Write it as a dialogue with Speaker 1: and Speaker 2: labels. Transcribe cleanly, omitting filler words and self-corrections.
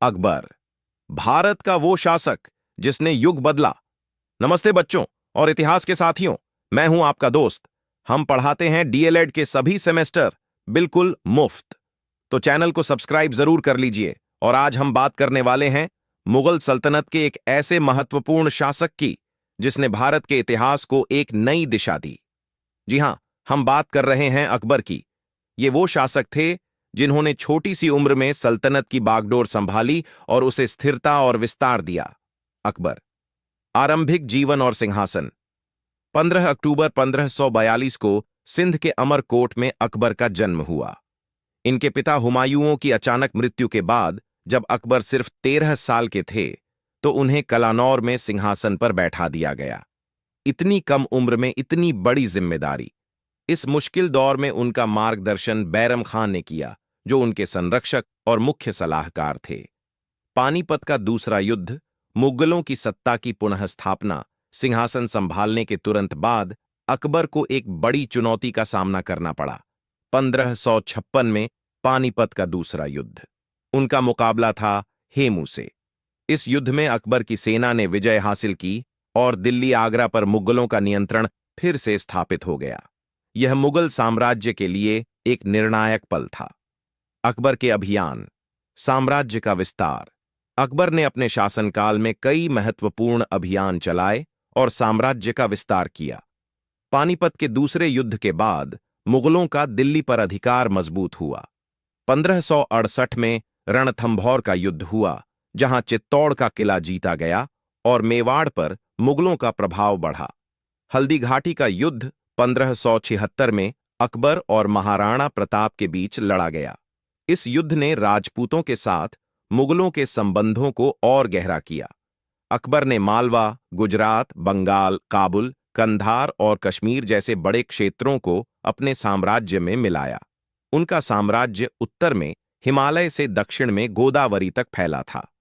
Speaker 1: अकबर, भारत का वो शासक जिसने युग बदला। नमस्ते बच्चों और इतिहास के साथियों, मैं हूं आपका दोस्त। हम पढ़ाते हैं डीएलएड के सभी सेमेस्टर बिल्कुल मुफ्त। तो चैनल को सब्सक्राइब जरूर कर लीजिए। और आज हम बात करने वाले हैं मुगल सल्तनत के एक ऐसे महत्वपूर्ण शासक की जिसने भारत के इतिहास को एक नई दिशा दी। जी हां, हम बात कर रहे हैं अकबर की। ये वो शासक थे जिन्होंने छोटी सी उम्र में सल्तनत की बागडोर संभाली और उसे स्थिरता और विस्तार दिया। अकबर, आरंभिक जीवन और सिंहासन। 15 अक्टूबर 1542 को सिंध के अमरकोट में अकबर का जन्म हुआ। इनके पिता हुमायूंओं की अचानक मृत्यु के बाद जब अकबर सिर्फ 13 साल के थे तो उन्हें कलानौर में सिंहासन पर बैठा दिया गया। इतनी कम उम्र में इतनी बड़ी जिम्मेदारी। इस मुश्किल दौर में उनका मार्गदर्शन बैरम खान ने किया, जो उनके संरक्षक और मुख्य सलाहकार थे। पानीपत का दूसरा युद्ध, मुगलों की सत्ता की पुनः सिंहासन संभालने के तुरंत बाद अकबर को एक बड़ी चुनौती का सामना करना पड़ा। 1556 में पानीपत का दूसरा युद्ध। उनका मुकाबला था हेमू से। इस युद्ध में अकबर की सेना ने विजय हासिल की और दिल्ली आगरा पर मुगलों का नियंत्रण फिर से स्थापित हो गया। यह मुगल साम्राज्य के लिए एक निर्णायक पल था। अकबर के अभियान, साम्राज्य का विस्तार। अकबर ने अपने शासनकाल में कई महत्वपूर्ण अभियान चलाए और साम्राज्य का विस्तार किया। पानीपत के दूसरे युद्ध के बाद मुगलों का दिल्ली पर अधिकार मजबूत हुआ। 1568 में रणथंभौर का युद्ध हुआ, जहां चित्तौड़ का किला जीता गया और मेवाड़ पर मुगलों का प्रभाव बढ़ा। हल्दी घाटी का युद्ध 1576 में अकबर और महाराणा प्रताप के बीच लड़ा गया। इस युद्ध ने राजपूतों के साथ मुगलों के संबंधों को और गहरा किया। अकबर ने मालवा, गुजरात, बंगाल, काबुल, कंधार और कश्मीर जैसे बड़े क्षेत्रों को अपने साम्राज्य में मिलाया। उनका साम्राज्य उत्तर में हिमालय से दक्षिण में गोदावरी तक फैला था।